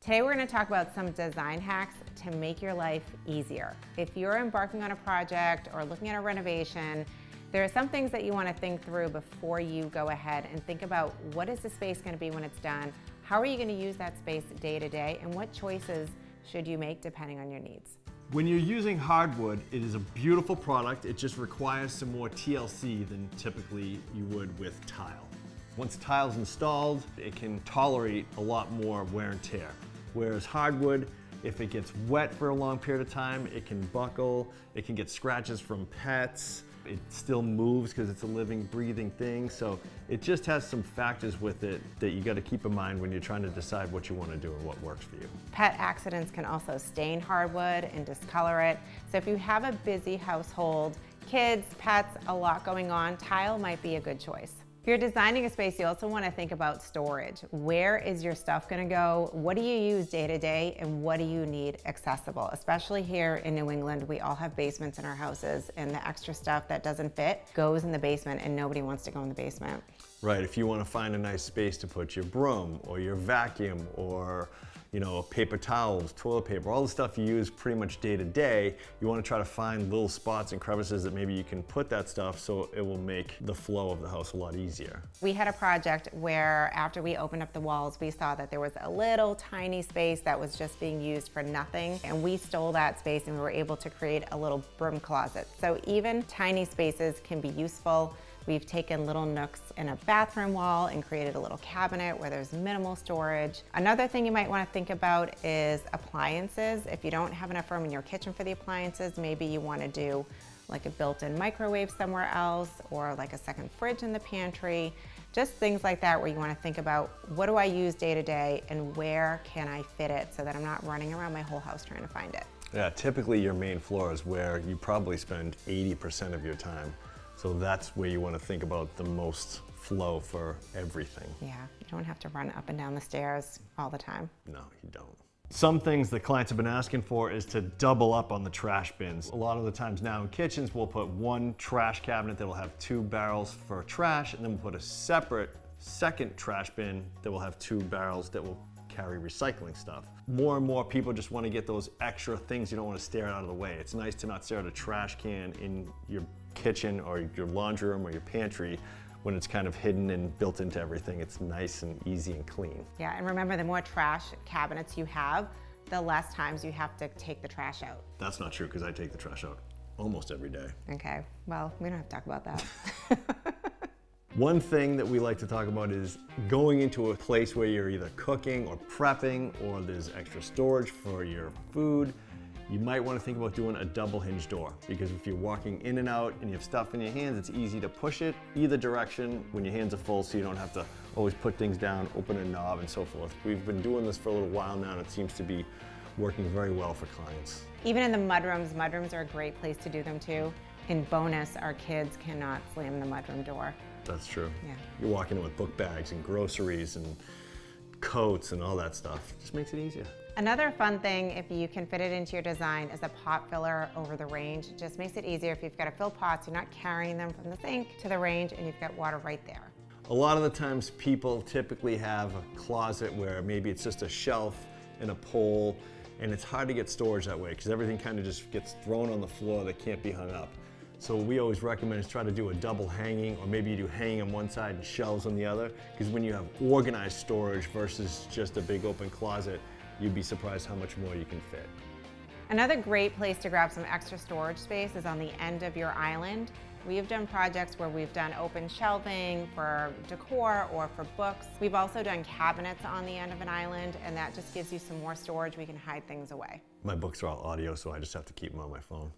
Today we're going to talk about some design hacks to make your life easier. If you're embarking on a project or looking at a renovation, there are some things that you want to think through before you go ahead and think about what is the space going to be when it's done, how are you going to use that space day to day, and what choices should you make depending on your needs. When you're using hardwood, it is a beautiful product. It just requires some more TLC than typically you would with tile. Once tile's installed, it can tolerate a lot more wear and tear. Whereas hardwood, if it gets wet for a long period of time, it can buckle, it can get scratches from pets. It still moves because it's a living, breathing thing. So it just has some factors with it that you got to keep in mind when you're trying to decide what you want to do and what works for you. Pet accidents can also stain hardwood and discolor it. So if you have a busy household, kids, pets, a lot going on, tile might be a good choice. If you're designing a space, you also want to think about storage. Where is your stuff going to go? What do you use day to day, and what do you need accessible? Especially here in New England, we all have basements in our houses, and the extra stuff that doesn't fit goes in the basement, and nobody wants to go in the basement. Right, if you want to find a nice space to put your broom or your vacuum or paper towels, toilet paper, all the stuff you use pretty much day to day, you want to try to find little spots and crevices that maybe you can put that stuff so it will make the flow of the house a lot easier. We had a project where after we opened up the walls, we saw that there was a little tiny space that was just being used for nothing, and we stole that space and we were able to create a little broom closet. So even tiny spaces can be useful. We've taken little nooks in a bathroom wall and created a little cabinet where there's minimal storage. Another thing you might want to think about is appliances. If you don't have enough room in your kitchen for the appliances, maybe you want to do like a built-in microwave somewhere else, or like a second fridge in the pantry. Just things like that where you want to think about, what do I use day to day and where can I fit it so that I'm not running around my whole house trying to find it. Yeah, typically your main floor is where you probably spend 80% of your time. So that's where you want to think about the most flow for everything. Yeah, you don't have to run up and down the stairs all the time. No, you don't. Some things that clients have been asking for is to double up on the trash bins. A lot of the times now in kitchens, we'll put one trash cabinet that will have 2 barrels for trash, and then we'll put a separate second trash bin that will have 2 barrels that will carry recycling stuff. More and more people just want to get those extra things you don't want to stare out of the way. It's nice to not stare at a trash can in your kitchen or your laundry room or your pantry when it's kind of hidden and built into everything. It's nice and easy and clean. Yeah, and remember, the more trash cabinets you have, the less times you have to take the trash out. That's not true, because I take the trash out almost every day. Okay, well, we don't have to talk about that. One thing that we like to talk about is going into a place where you're either cooking or prepping, or there's extra storage for your food. You might want to think about doing a double hinge door, because if you're walking in and out and you have stuff in your hands, it's easy to push it either direction when your hands are full, so you don't have to always put things down, open a knob, and so forth. We've been doing this for a little while now, and it seems to be working very well for clients. Even in the mudrooms are a great place to do them too. In bonus, our kids cannot slam the mudroom door. That's true. Yeah. You're walking in with book bags and groceries and coats and all that stuff. It just makes it easier. Another fun thing, if you can fit it into your design, is a pot filler over the range. It just makes it easier if you've got to fill pots, you're not carrying them from the sink to the range, and you've got water right there. A lot of the times people typically have a closet where maybe it's just a shelf and a pole, and it's hard to get storage that way because everything kind of just gets thrown on the floor that can't be hung up. So what we always recommend is try to do a double hanging, or maybe you do hanging on one side and shelves on the other, because when you have organized storage versus just a big open closet, you'd be surprised how much more you can fit. Another great place to grab some extra storage space is on the end of your island. We've done projects where we've done open shelving for decor or for books. We've also done cabinets on the end of an island, and that just gives you some more storage. We can hide things away. My books are all audio, so I just have to keep them on my phone.